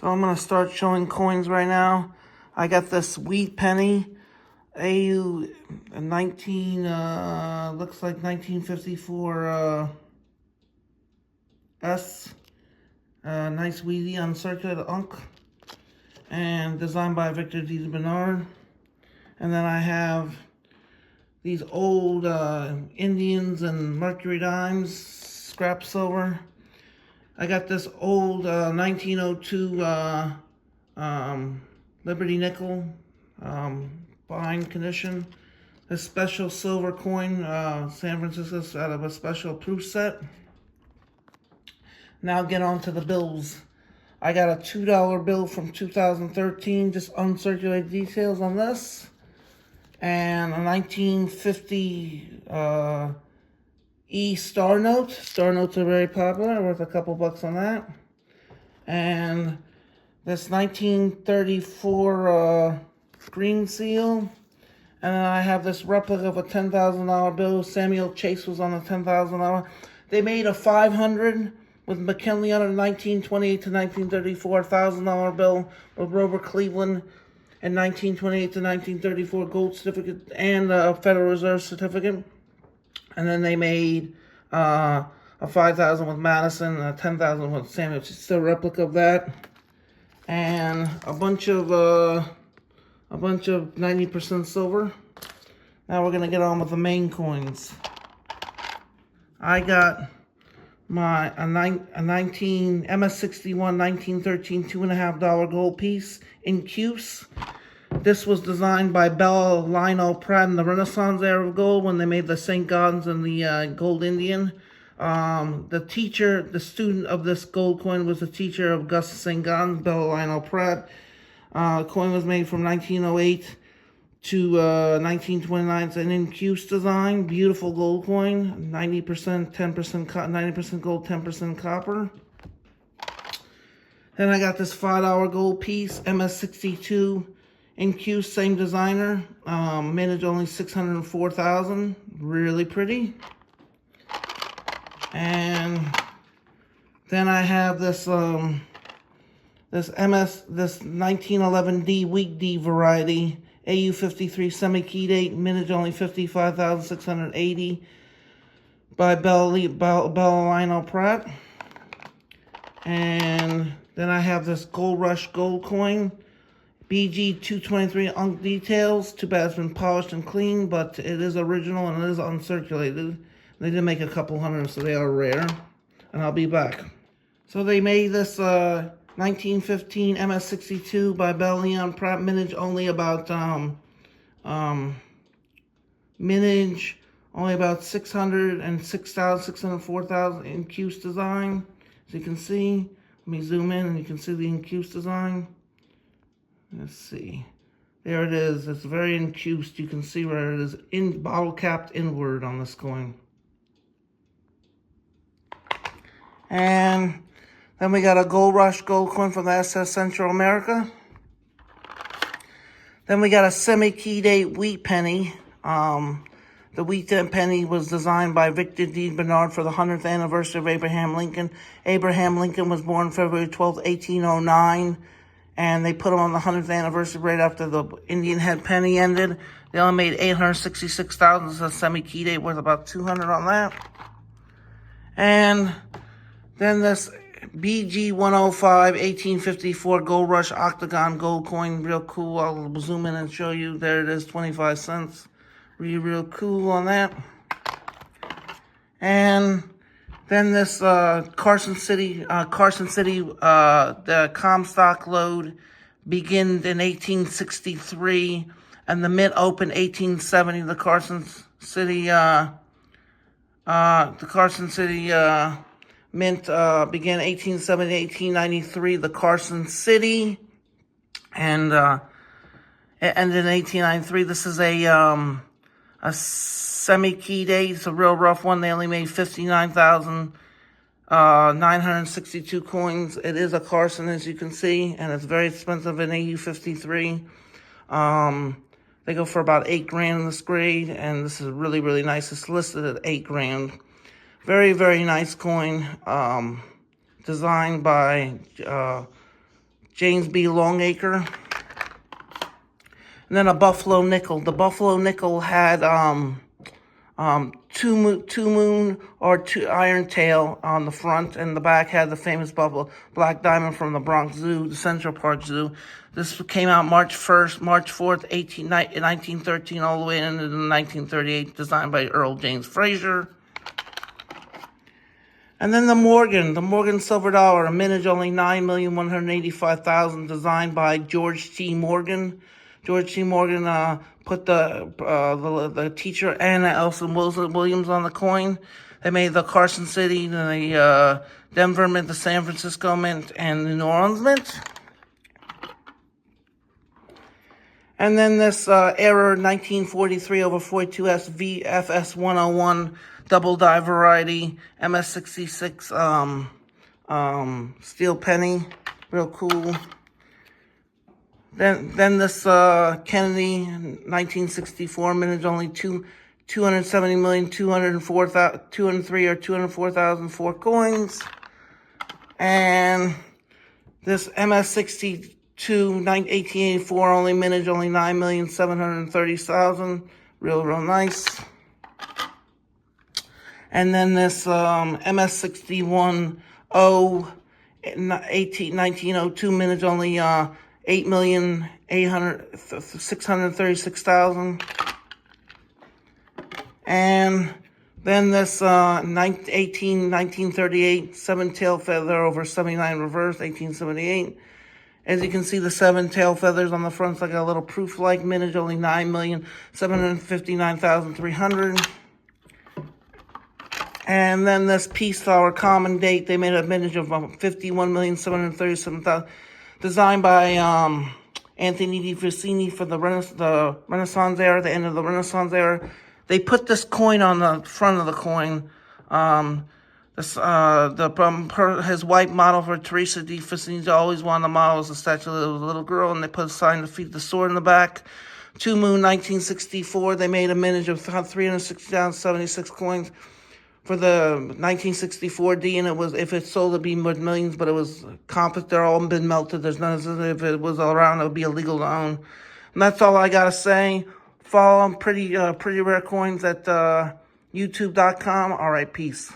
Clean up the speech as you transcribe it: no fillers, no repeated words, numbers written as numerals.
So I'm going to start showing coins right now. I got this wheat penny, AU 19, looks like 1954 S. Nice weedy uncirculated unk. And designed by Victor D. Bernard. And then I have these old Indians and Mercury dimes, scrap silver. I got this old 1902 Liberty nickel, fine condition. This special silver coin, San Francisco's out of a special proof set. Now get on to the bills. I got a $2 bill from 2013, just uncirculated details on this. And a 1950 E Star Note. Star Notes are very popular, worth a couple bucks on that. And this 1934 green seal. And then I have this replica of a $10,000 bill. Samuel Chase was on the $10,000. They made a 500 with McKinley on it, 1928 to 1934 $1,000 bill with Robert Cleveland. In 1928 to 1934 gold certificate and a Federal Reserve certificate. And then they made a 5,000 with Madison, a 10,000 with Samuel. Just a replica of that, and a bunch of 90% silver. Now we're gonna get on with the main coins. I got my a 19 MS61 1913 $2.50 gold piece in Cuse. This was designed by Bell, Lionel Pratt in the Renaissance era of gold when they made the St. Gaudens and the Gold Indian. The student of this gold coin was the teacher of Gus St. Gaudens, Bell, Lionel Pratt. Coin was made from 1908 to 1929. It's an in-Cuse design, beautiful gold coin, 90%, 90% gold, 10% copper. Then I got this $5 gold piece, MS62. In Cuse, same designer, mintage only 604,000, really pretty. And then I have this this 1911D weak D variety, AU53 semi-key date, mintage only 55,680 by Bell Lionel Pratt. And then I have this Gold Rush gold coin. BG 223 unk details. Too bad it's been polished and clean, but it is original and it is uncirculated. They did make a couple hundred, so they are rare. And I'll be back. So they made this 1915 MS62 by Bell Leon Pratt, mintage only about mintage only about 606,000, 604,000 in Cuse design. As you can see, let me zoom in and you can see the in Cuse design. Let's see. There it is. It's very incused. You can see where it is in bottle capped inward on this coin. And then we got a Gold Rush gold coin from the SS Central America. Then we got a semi-key date wheat penny. The wheat penny was designed by Victor D. Bernard for the 100th anniversary of Abraham Lincoln. Abraham Lincoln was born February 12, 1809. And they put them on the 100th anniversary right after the Indian head penny ended. They only made 866,000, so semi-key date worth about 200 on that. And then this BG 105 1854 Gold Rush Octagon gold coin, real cool. I'll zoom in and show you. There it is, 25 cents. Real cool on that. And then this Carson City, the Comstock load began in 1863, and the mint opened 1870. The Carson City mint began 1870 to 1893. The Carson City, and it ended in 1893. This is a semi-key date. It's a real rough one. They only made 59,962 coins. It is a Carson, as you can see, and it's very expensive in AU53. They go for about $8,000 in this grade, and this is really, really nice. It's listed at $8,000. Very, very nice coin. Designed by James B. Longacre. And then a buffalo nickel. The buffalo nickel had two moon or two iron tail on the front, and the back had the famous buffalo black diamond from the Bronx Zoo, the Central Park Zoo. This came out March 4th, 1913, all the way into 1938, designed by Earl James Fraser. And then the Morgan silver dollar, a mintage only $9,185,000, designed by George T. Morgan. George T. Morgan put the teacher Anna Elson Williams on the coin. They made the Carson City, the Denver Mint, the San Francisco Mint, and the New Orleans Mint. And then this Error 1943 over 42S VFS 101 double die variety MS66 steel penny, real cool. Then this Kennedy 1964 mintage, only 204,004 coins. And this MS62 1884 only mintage, only 9,730,000, real nice. And then this MS61 1902 mintage, only 8,636,000. And then this 1938 seven tail feather over 79 reverse, 1878. As you can see, the seven tail feathers on the front's like a little proof-like mintage, only 9,759,300. And then this peace flower common date, they made a mintage of 51,737,000, designed by Anthony Di Vicini for the Renaissance era, the end of the Renaissance era. They put this coin on the front of the coin. His white model for Teresa Di Vicini always wanted the model as a statue of a little girl, and they put a sign to feed the sword in the back. 2 Moon 1964, they made a mintage of 360,076 coins for the 1964D, and it was, if it sold, it'd be millions, but it was they're all been melted. There's none, if it was around, it would be illegal to own. And that's all I gotta say. Follow Pretty Rare Coins at YouTube.com. All right, peace.